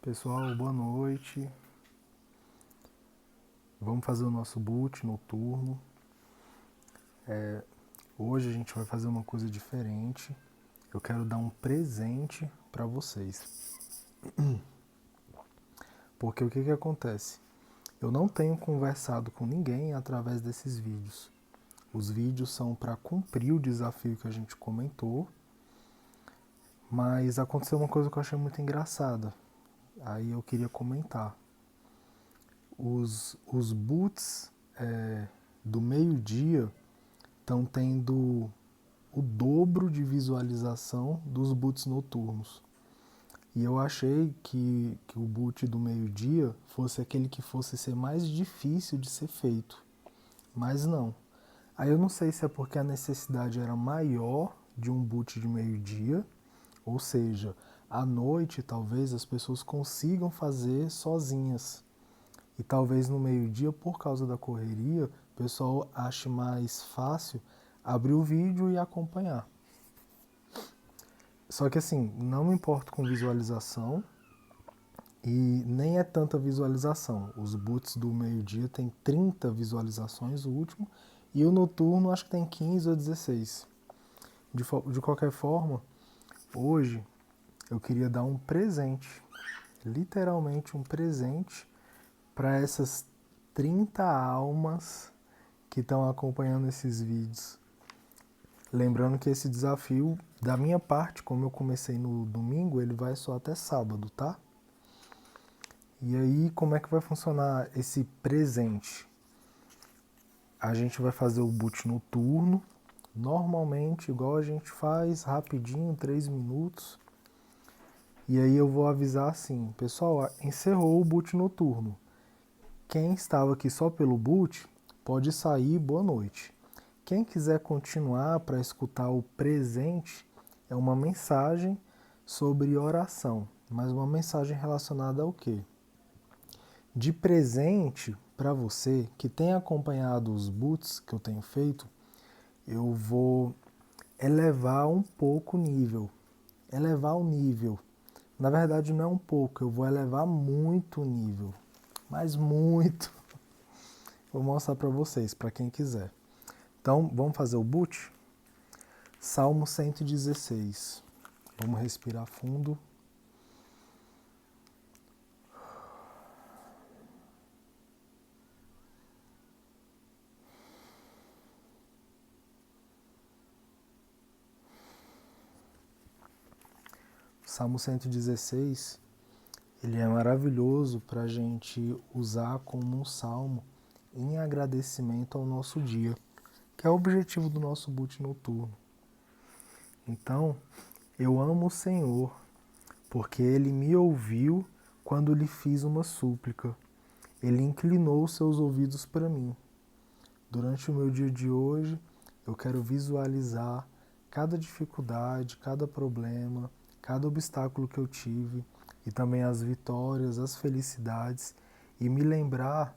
Pessoal, boa noite. Vamos fazer o nosso boot noturno. Hoje a gente vai fazer uma coisa diferente. Eu quero dar um presente para vocês. Porque o que acontece? Eu não tenho conversado com ninguém através desses vídeos. Os vídeos são para cumprir o desafio que a gente comentou, mas aconteceu uma coisa que eu achei muito engraçada. Aí eu queria comentar. Os boots do meio-dia estão tendo o dobro de visualização dos boots noturnos. E eu achei que o boot do meio-dia fosse aquele que fosse ser mais difícil de ser feito. Mas não. Aí eu não sei se é porque a necessidade era maior de um boot de meio-dia, ou seja, à noite talvez as pessoas consigam fazer sozinhas. E talvez no meio-dia, por causa da correria, o pessoal ache mais fácil abrir o vídeo e acompanhar. Só que assim, não me importo com visualização e nem é tanta visualização. Os boots do meio-dia tem 30 visualizações, o último, e o noturno acho que tem 15 ou 16. De qualquer forma, hoje eu queria dar um presente, literalmente um presente, para essas 30 almas que estão acompanhando esses vídeos. Lembrando que esse desafio, da minha parte, como eu comecei no domingo, ele vai só até sábado, tá? E aí, como é que vai funcionar esse presente? A gente vai fazer o boot noturno, normalmente, igual a gente faz, rapidinho, 3 minutos. E aí eu vou avisar assim, pessoal, encerrou o boot noturno. Quem estava aqui só pelo boot, pode sair, boa noite. Quem quiser continuar para escutar o presente, é uma mensagem sobre oração, mas uma mensagem relacionada ao quê? De presente para você que tem acompanhado os boots que eu tenho feito, eu vou elevar um pouco o nível. Elevar o nível. Na verdade não é um pouco, eu vou elevar muito o nível. Mas muito. Vou mostrar para vocês, para quem quiser. Então, vamos fazer o boot? Salmo 116. Vamos respirar fundo. Salmo 116, ele é maravilhoso para a gente usar como um salmo em agradecimento ao nosso dia, que é o objetivo do nosso boot noturno. Então, eu amo o Senhor, porque Ele me ouviu quando lhe fiz uma súplica. Ele inclinou seus ouvidos para mim. Durante o meu dia de hoje, eu quero visualizar cada dificuldade, cada problema, cada obstáculo que eu tive e também as vitórias, as felicidades e me lembrar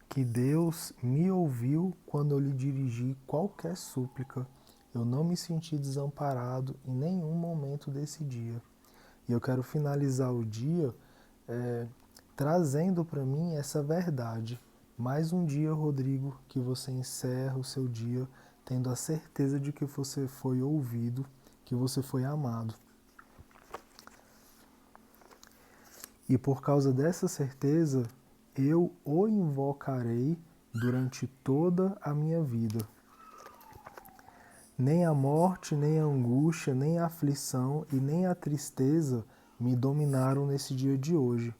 que Deus me ouviu quando eu lhe dirigi qualquer súplica. Eu não me senti desamparado em nenhum momento desse dia. E eu quero finalizar o dia trazendo para mim essa verdade. Mais um dia, Rodrigo, que você encerra o seu dia tendo a certeza de que você foi ouvido, que você foi amado. E por causa dessa certeza, eu o invocarei durante toda a minha vida. Nem a morte, nem a angústia, nem a aflição e nem a tristeza me dominaram nesse dia de hoje,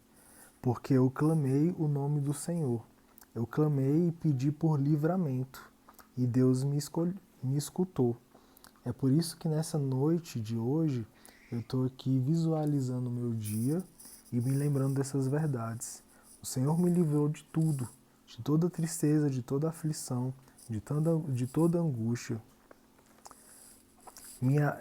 porque eu clamei o nome do Senhor. Eu clamei e pedi por livramento, e Deus me escutou. É por isso que nessa noite de hoje, eu estou aqui visualizando o meu dia e me lembrando dessas verdades. O Senhor me livrou de tudo, de toda tristeza, de toda aflição, de toda angústia.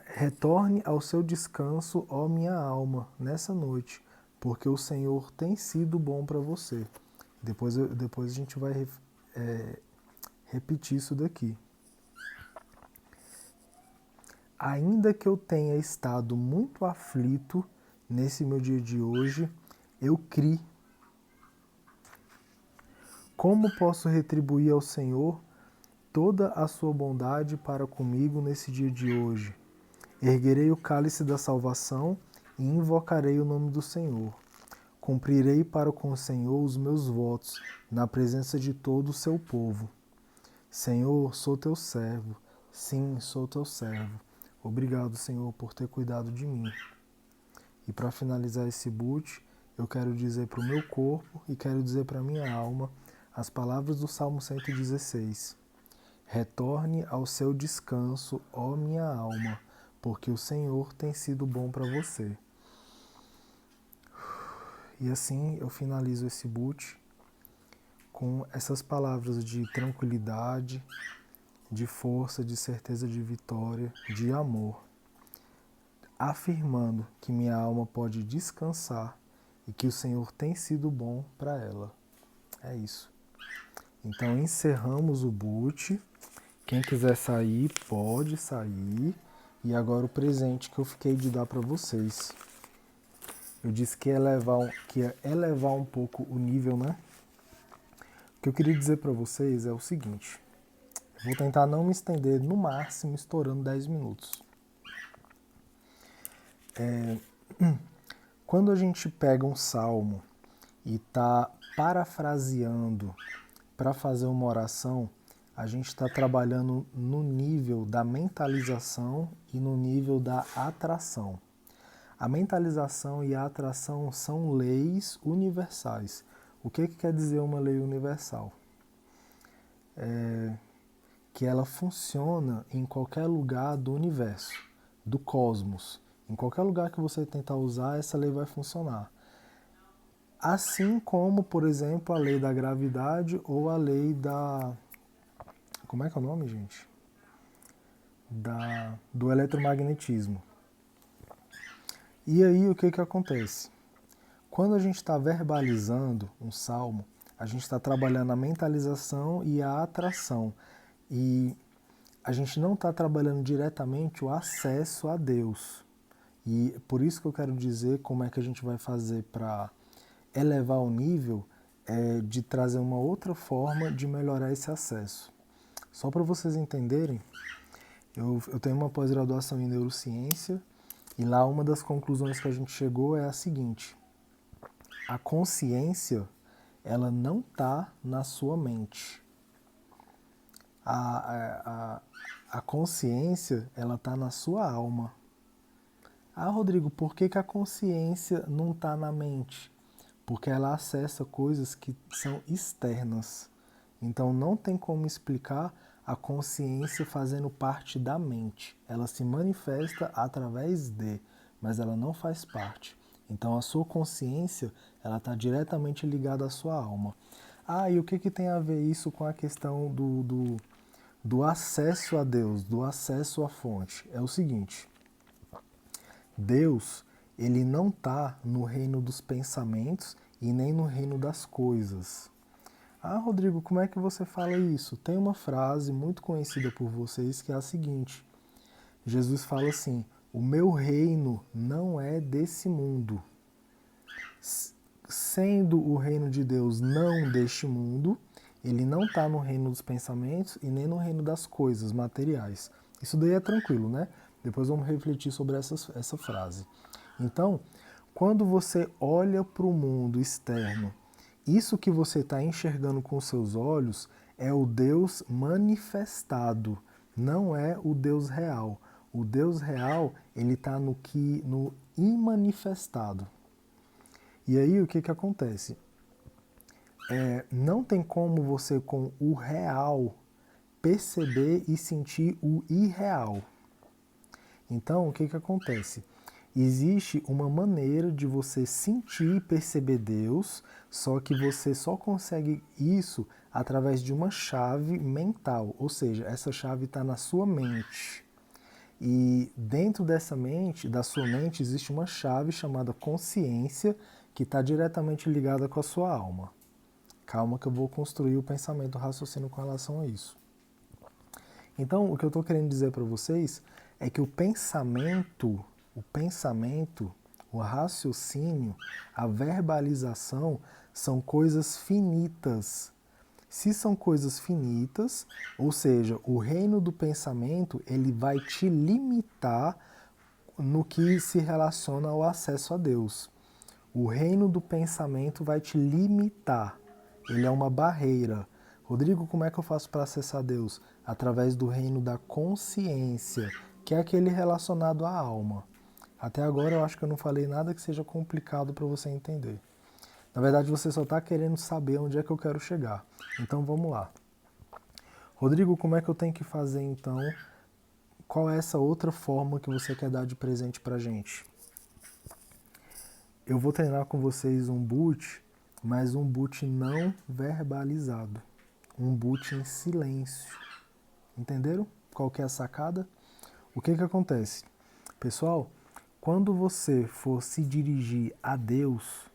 Retorne ao seu descanso, ó minha alma, nessa noite, porque o Senhor tem sido bom para você. Depois a gente vai repetir isso daqui. Ainda que eu tenha estado muito aflito nesse meu dia de hoje, Eu criei. Como posso retribuir ao Senhor toda a sua bondade para comigo nesse dia de hoje? Erguerei o cálice da salvação e invocarei o nome do Senhor. Cumprirei para com o Senhor os meus votos, na presença de todo o seu povo. Senhor, sou teu servo. Sim, sou teu servo. Obrigado, Senhor, por ter cuidado de mim. E para finalizar esse boot, eu quero dizer para o meu corpo e quero dizer para a minha alma as palavras do Salmo 116. Retorne ao seu descanso, ó minha alma, porque o Senhor tem sido bom para você. E assim eu finalizo esse boot com essas palavras de tranquilidade, de força, de certeza de vitória, de amor, afirmando que minha alma pode descansar e que o Senhor tem sido bom para ela. É isso. Então encerramos o boot. Quem quiser sair, pode sair. E agora o presente que eu fiquei de dar para vocês. Eu disse que ia elevar um pouco o nível, né? O que eu queria dizer para vocês é o seguinte. Vou tentar não me estender, no máximo, estourando 10 minutos. Quando a gente pega um salmo e está parafraseando para fazer uma oração, a gente está trabalhando no nível da mentalização e no nível da atração. A mentalização e a atração são leis universais. O que quer dizer uma lei universal? Que ela funciona em qualquer lugar do universo, do cosmos. Em qualquer lugar que você tentar usar, essa lei vai funcionar. Assim como, por exemplo, a lei da gravidade ou a lei da... Como é que é o nome, gente? Do eletromagnetismo. E aí, o que acontece? Quando a gente está verbalizando um salmo, a gente está trabalhando a mentalização e a atração. E a gente não está trabalhando diretamente o acesso a Deus. E por isso que eu quero dizer como é que a gente vai fazer para elevar o nível, de trazer uma outra forma de melhorar esse acesso. Só para vocês entenderem, eu tenho uma pós-graduação em neurociência e lá uma das conclusões que a gente chegou é a seguinte: a consciência, ela não está na sua mente. A consciência, ela está na sua alma. Ah, Rodrigo, por que a consciência não está na mente? Porque ela acessa coisas que são externas. Então não tem como explicar a consciência fazendo parte da mente. Ela se manifesta através de, mas ela não faz parte. Então a sua consciência, ela está diretamente ligada à sua alma. Ah, e o que tem a ver isso com a questão do acesso a Deus, do acesso à fonte? É o seguinte: Deus, ele não está no reino dos pensamentos e nem no reino das coisas. Ah, Rodrigo, como é que você fala isso? Tem uma frase muito conhecida por vocês que é a seguinte: Jesus fala assim: o meu reino não é desse mundo. Sendo o reino de Deus não deste mundo, ele não está no reino dos pensamentos e nem no reino das coisas materiais. Isso daí é tranquilo, né? Depois vamos refletir sobre essa frase. Então, quando você olha para o mundo externo, isso que você está enxergando com seus olhos é o Deus manifestado, não é o Deus real. O Deus real, ele está no imanifestado. E aí o que acontece? Não tem como você, com o real, perceber e sentir o irreal. Então, o que acontece? Existe uma maneira de você sentir e perceber Deus, só que você só consegue isso através de uma chave mental, ou seja, essa chave está na sua mente. E dentro dessa mente, da sua mente, existe uma chave chamada consciência, que está diretamente ligada com a sua alma. Calma que eu vou construir o pensamento, o raciocínio com relação a isso. Então, o que eu estou querendo dizer para vocês é que o pensamento, o raciocínio, a verbalização são coisas finitas. Se são coisas finitas, ou seja, o reino do pensamento, ele vai te limitar no que se relaciona ao acesso a Deus. O reino do pensamento vai te limitar. Ele é uma barreira. Rodrigo, como é que eu faço para acessar Deus? Através do reino da consciência, que é aquele relacionado à alma. Até agora eu acho que eu não falei nada que seja complicado para você entender. Na verdade, você só está querendo saber onde é que eu quero chegar. Então vamos lá. Rodrigo, como é que eu tenho que fazer então? Qual é essa outra forma que você quer dar de presente para a gente? Eu vou treinar com vocês um boot, mas um boot não verbalizado. Um boot em silêncio. Entenderam qual que é a sacada? O que que acontece? Pessoal, quando você for se dirigir a Deus,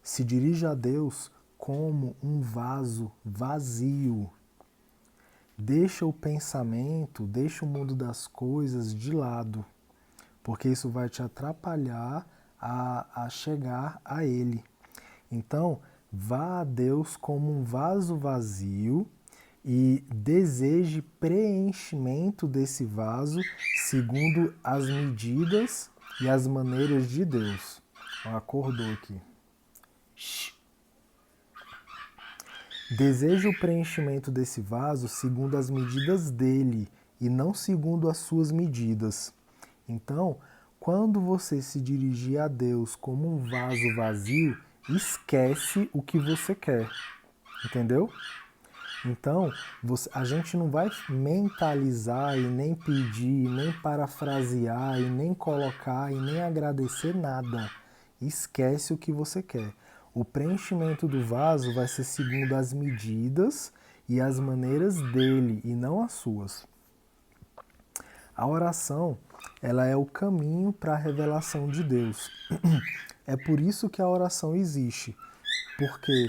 se dirija a Deus como um vaso vazio. Deixa o pensamento, deixa o mundo das coisas de lado, porque isso vai te atrapalhar a chegar a Ele. Então, vá a Deus como um vaso vazio e deseje preenchimento desse vaso segundo as medidas e as maneiras de Deus. Acordou aqui. Deseje o preenchimento desse vaso segundo as medidas dele e não segundo as suas medidas. Então, quando você se dirigir a Deus como um vaso vazio, esquece o que você quer. Entendeu? Então, a gente não vai mentalizar e nem pedir, nem parafrasear e nem colocar e nem agradecer nada. Esquece o que você quer. O preenchimento do vaso vai ser segundo as medidas e as maneiras dele e não as suas. A oração, ela é o caminho para a revelação de Deus. É por isso que a oração existe. Porque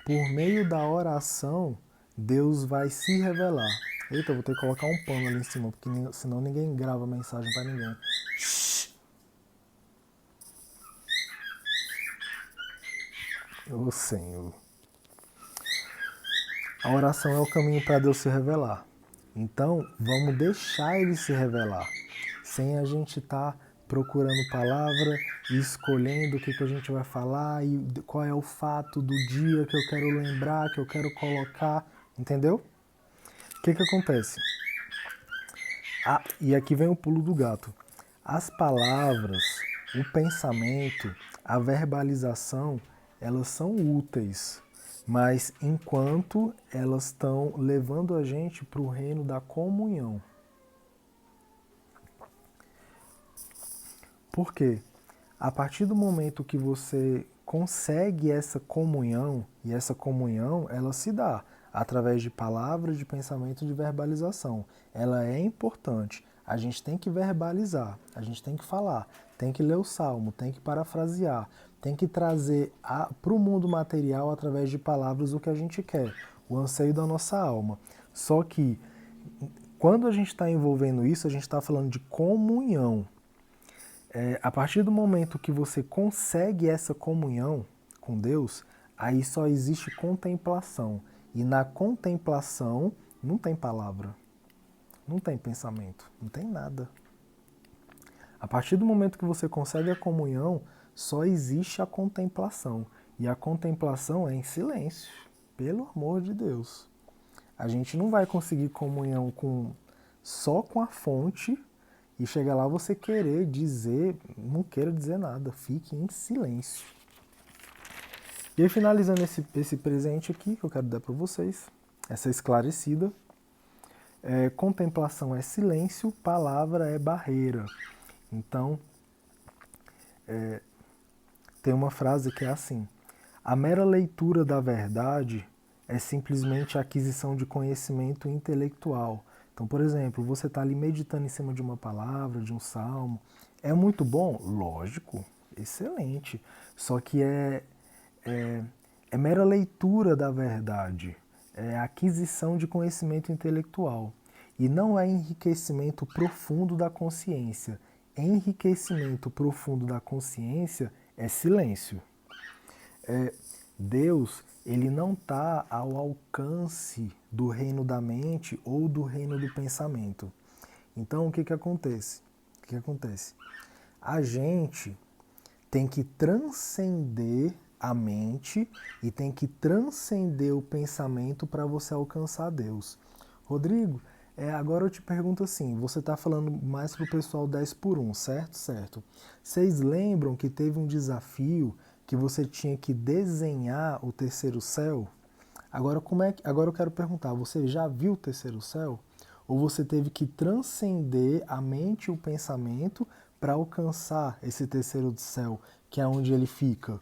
por meio da oração, Deus vai se revelar. Eita, eu vou ter que colocar um pano ali em cima, porque senão ninguém grava mensagem para ninguém. Ô Senhor. A oração é o caminho para Deus se revelar. Então, vamos deixar Ele se revelar. Sem a gente estar procurando palavra e escolhendo o que a gente vai falar e qual é o fato do dia que eu quero lembrar, que eu quero colocar. Entendeu? O que acontece? E aqui vem o pulo do gato. As palavras, o pensamento, a verbalização, elas são úteis, mas enquanto elas estão levando a gente para o reino da comunhão. Por quê? A partir do momento que você consegue essa comunhão, e essa comunhão ela se dá através de palavras, de pensamento, de verbalização. Ela é importante. A gente tem que verbalizar, a gente tem que falar, tem que ler o salmo, tem que parafrasear, tem que trazer para o mundo material através de palavras o que a gente quer, o anseio da nossa alma. Só que quando a gente está envolvendo isso, a gente está falando de comunhão. A partir do momento que você consegue essa comunhão com Deus, aí só existe contemplação. E na contemplação não tem palavra, não tem pensamento, não tem nada. A partir do momento que você consegue a comunhão, só existe a contemplação. E a contemplação é em silêncio, pelo amor de Deus. A gente não vai conseguir comunhão só com a fonte e chegar lá você querer dizer, não queira dizer nada, fique em silêncio. E aí, finalizando esse presente aqui que eu quero dar para vocês, essa esclarecida, contemplação é silêncio, palavra é barreira. Então, tem uma frase que é assim: a mera leitura da verdade é simplesmente a aquisição de conhecimento intelectual. Então, por exemplo, você está ali meditando em cima de uma palavra, de um salmo. É muito bom? Lógico, excelente. Só que é mera leitura da verdade, é aquisição de conhecimento intelectual. E não é enriquecimento profundo da consciência. enriquecimento profundo da consciência é silêncio. Deus, ele não está ao alcance do reino da mente ou do reino do pensamento. Então, o que que acontece? O que acontece? A gente tem que transcender a mente e tem que transcender o pensamento para você alcançar Deus. Rodrigo, agora eu te pergunto assim, você está falando mais para o pessoal 10 por 1, certo? Certo. Vocês lembram que teve um desafio que você tinha que desenhar o terceiro céu? Agora, agora eu quero perguntar, você já viu o terceiro céu? Ou você teve que transcender a mente e o pensamento para alcançar esse terceiro céu, que é onde ele fica?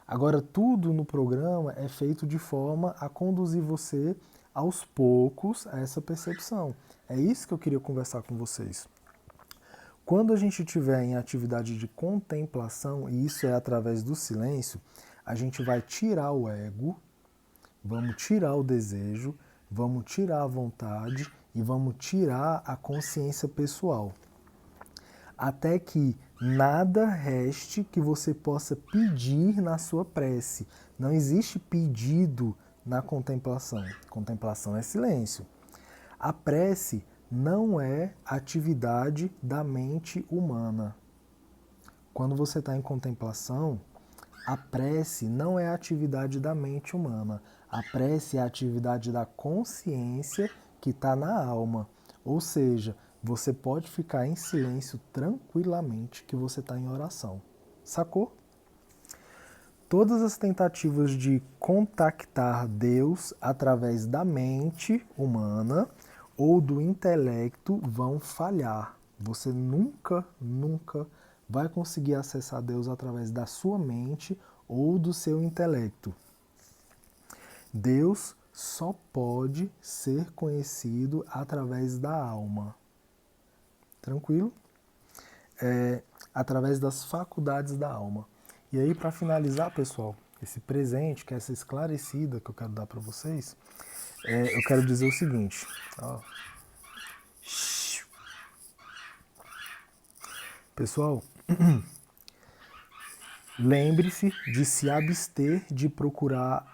Agora, tudo no programa é feito de forma a conduzir você aos poucos a essa percepção. É isso que eu queria conversar com vocês. Quando a gente estiver em atividade de contemplação, e isso é através do silêncio, a gente vai tirar o ego, vamos tirar o desejo, vamos tirar a vontade e vamos tirar a consciência pessoal. Até que nada reste que você possa pedir na sua prece. Não existe pedido na contemplação. Contemplação é silêncio. A prece não é atividade da mente humana. Quando você está em contemplação, a prece não é atividade da mente humana. A prece é a atividade da consciência que está na alma. Ou seja, você pode ficar em silêncio tranquilamente que você está em oração. Sacou? Todas as tentativas de contactar Deus através da mente humana ou do intelecto vão falhar. Você nunca vai conseguir acessar Deus através da sua mente ou do seu intelecto. Deus só pode ser conhecido através da alma. Tranquilo? Através das faculdades da alma. E aí, para finalizar, pessoal, esse presente, que é essa esclarecida que eu quero dar para vocês, eu quero dizer o seguinte. Ó. Pessoal, lembre-se de se abster de procurar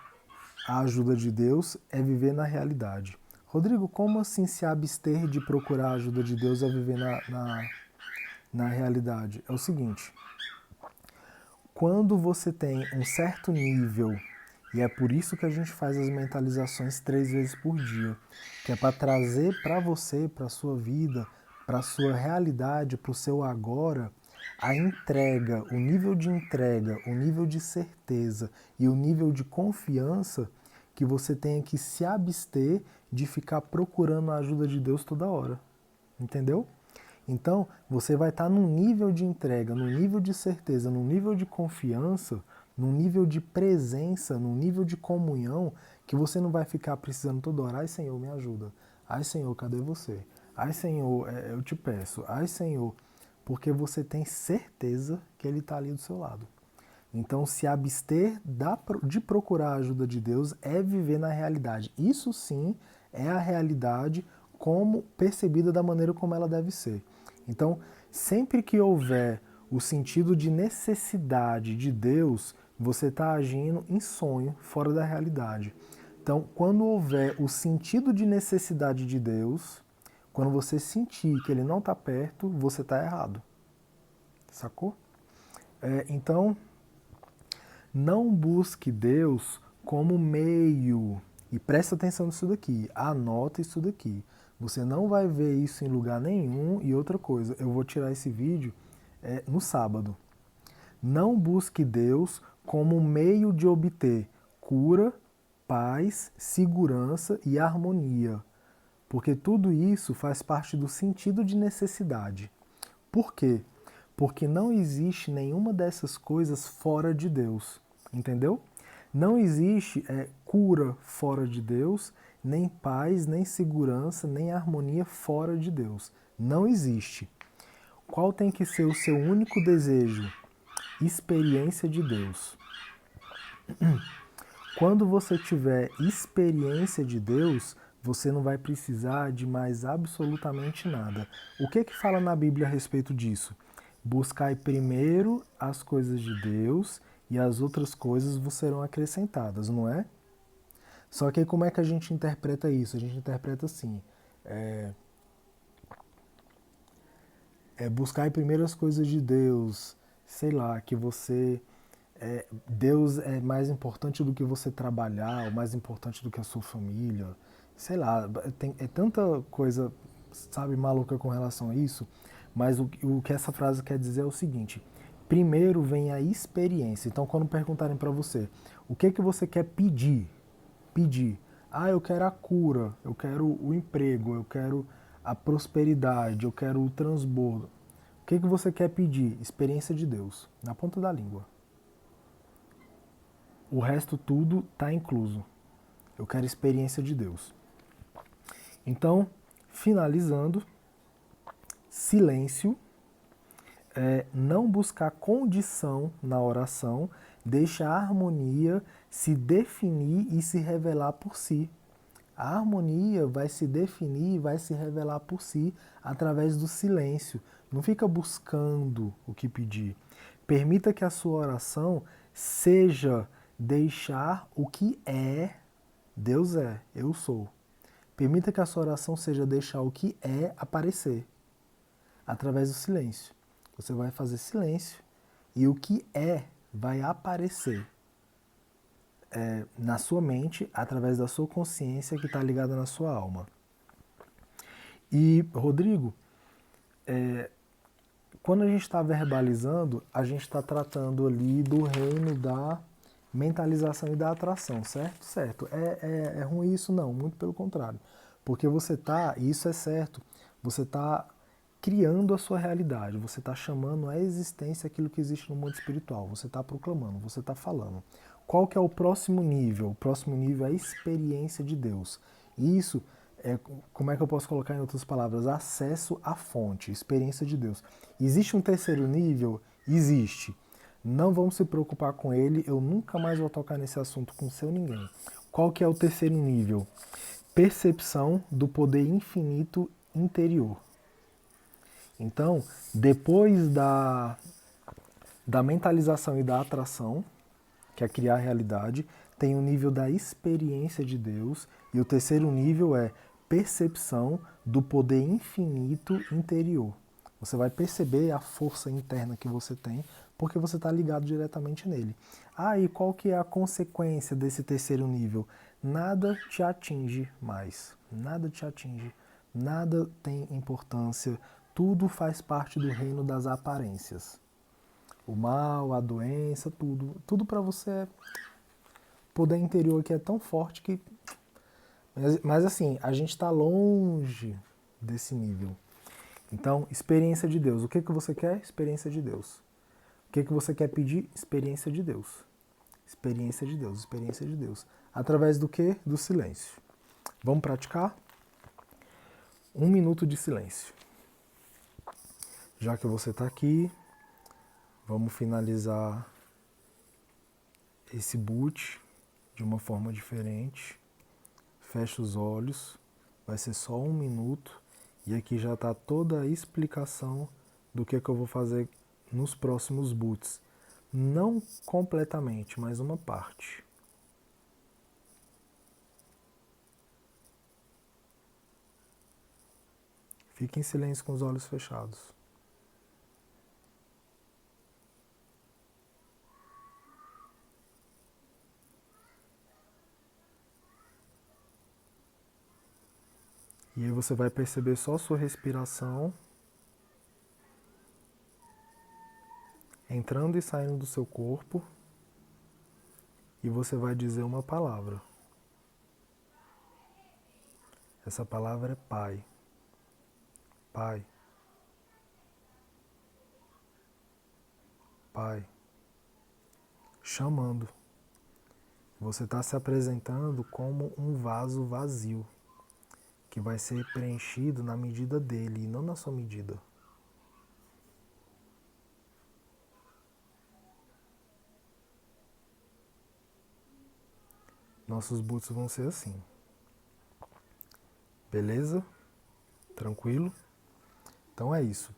a ajuda de Deus é viver na realidade. Rodrigo, como assim se abster de procurar a ajuda de Deus é viver na realidade? É o seguinte, quando você tem um certo nível, e é por isso que a gente faz as mentalizações 3 vezes por dia, que é para trazer para você, para a sua vida, para a sua realidade, para o seu agora, a entrega, o nível de entrega, o nível de certeza e o nível de confiança que você tenha que se abster de ficar procurando a ajuda de Deus toda hora. Entendeu? Então, você vai estar num nível de entrega, num nível de certeza, num nível de confiança, num nível de presença, num nível de comunhão, que você não vai ficar precisando toda hora, ai Senhor, me ajuda. Ai Senhor, cadê você? Ai Senhor, eu te peço. Ai Senhor, porque você tem certeza que Ele está ali do seu lado. Então, se abster de procurar a ajuda de Deus é viver na realidade. Isso sim é a realidade como percebida da maneira como ela deve ser. Então, sempre que houver o sentido de necessidade de Deus, você está agindo em sonho, fora da realidade. Então, quando houver o sentido de necessidade de Deus, quando você sentir que Ele não está perto, você está errado. Sacou? Então, não busque Deus como meio. E presta atenção nisso daqui, anota isso daqui. Você não vai ver isso em lugar nenhum. E outra coisa, eu vou tirar esse vídeo no sábado. Não busque Deus como meio de obter cura, paz, segurança e harmonia. Porque tudo isso faz parte do sentido de necessidade. Por quê? Porque não existe nenhuma dessas coisas fora de Deus. Entendeu? Não existe cura fora de Deus, nem paz, nem segurança, nem harmonia fora de Deus. Não existe. Qual tem que ser o seu único desejo? Experiência de Deus. Quando você tiver experiência de Deus, você não vai precisar de mais absolutamente nada. O que fala na Bíblia a respeito disso? Buscai primeiro as coisas de Deus e as outras coisas vos serão acrescentadas, não é? Só que aí como é que a gente interpreta isso? A gente interpreta assim, buscar primeiro as coisas de Deus, sei lá, que você... Deus é mais importante do que você trabalhar, ou mais importante do que a sua família, sei lá, é tanta coisa, sabe, maluca com relação a isso, mas o que essa frase quer dizer é o seguinte: primeiro vem a experiência. Então, quando perguntarem para você, o que você quer pedir? Pedir. Ah, eu quero a cura, eu quero o emprego, eu quero a prosperidade, eu quero o transbordo. O que você quer pedir? Experiência de Deus, na ponta da língua. O resto tudo está incluso. Eu quero experiência de Deus. Então, finalizando, silêncio, não buscar condição na oração, deixa a harmonia se definir e se revelar por si. A harmonia vai se definir e vai se revelar por si através do silêncio. Não fica buscando o que pedir. Permita que a sua oração seja deixar o que é, Deus é, eu sou. Permita que a sua oração seja deixar o que é aparecer através do silêncio. Você vai fazer silêncio e o que é vai aparecer na sua mente, através da sua consciência que está ligada na sua alma. E, Rodrigo, quando a gente está verbalizando, a gente está tratando ali do reino da mentalização e da atração, certo? Certo. É ruim isso? Não, muito pelo contrário. Porque você está, e isso é certo, você está criando a sua realidade, você está chamando à existência aquilo que existe no mundo espiritual, você está proclamando, você está falando. Qual que é o próximo nível? O próximo nível é a experiência de Deus. E isso como é que eu posso colocar em outras palavras? Acesso à fonte, experiência de Deus. Existe um terceiro nível? Existe. Não vamos se preocupar com ele, eu nunca mais vou tocar nesse assunto com seu ninguém. Qual que é o terceiro nível? Percepção do poder infinito interior. Então, depois da mentalização e da atração, que é criar a realidade, tem o nível da experiência de Deus, e o terceiro nível é percepção do poder infinito interior. Você vai perceber a força interna que você tem, porque você está ligado diretamente nele. Ah, e qual que é a consequência desse terceiro nível? Nada te atinge mais. Nada te atinge. Nada tem importância. Tudo faz parte do reino das aparências. O mal, a doença, tudo. Tudo para você é poder interior que é tão forte que... Mas assim, a gente está longe desse nível. Então, experiência de Deus. O que você quer? Experiência de Deus. O que você quer pedir? Experiência de Deus. Experiência de Deus, experiência de Deus. Através do quê? Do silêncio. Vamos praticar? 1 minuto de silêncio. Já que você está aqui, vamos finalizar esse boot de uma forma diferente. Fecha os olhos, vai ser só 1 minuto e aqui já está toda a explicação do que eu vou fazer nos próximos boots. Não completamente, mas uma parte. Fique em silêncio com os olhos fechados. E aí você vai perceber só a sua respiração entrando e saindo do seu corpo. E você vai dizer uma palavra. Essa palavra é Pai. Pai. Pai. Chamando. Você está se apresentando como um vaso vazio, que vai ser preenchido na medida dele e não na sua medida. Nossos boots vão ser assim. Beleza? Tranquilo? Então é isso.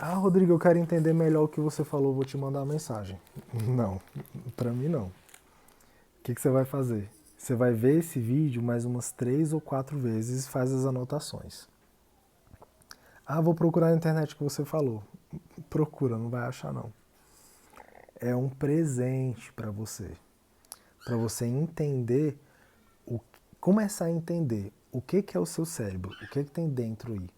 Rodrigo, eu quero entender melhor o que você falou, vou te mandar uma mensagem. Não, pra mim não. O que você vai fazer? Você vai ver esse vídeo mais umas 3 ou 4 vezes e faz as anotações. Vou procurar na internet o que você falou. Procura, não vai achar não. É um presente para você entender, começar a entender o que é o seu cérebro, o que tem dentro aí,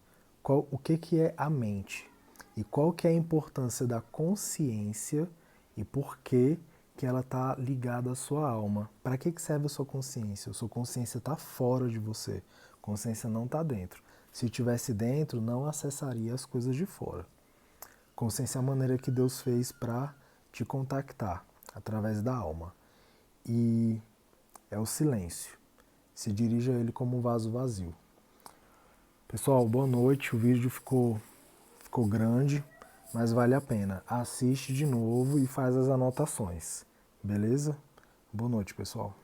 o que é a mente e qual que é a importância da consciência e por que ela está ligada à sua alma. Para que serve a sua consciência? A sua consciência está fora de você, a consciência não está dentro. Se estivesse dentro, não acessaria as coisas de fora. Consciência é a maneira que Deus fez para te contactar através da alma. E é o silêncio. Se dirige a ele como um vaso vazio. Pessoal, boa noite. O vídeo ficou grande, mas vale a pena. Assiste de novo e faz as anotações. Beleza? Boa noite, pessoal.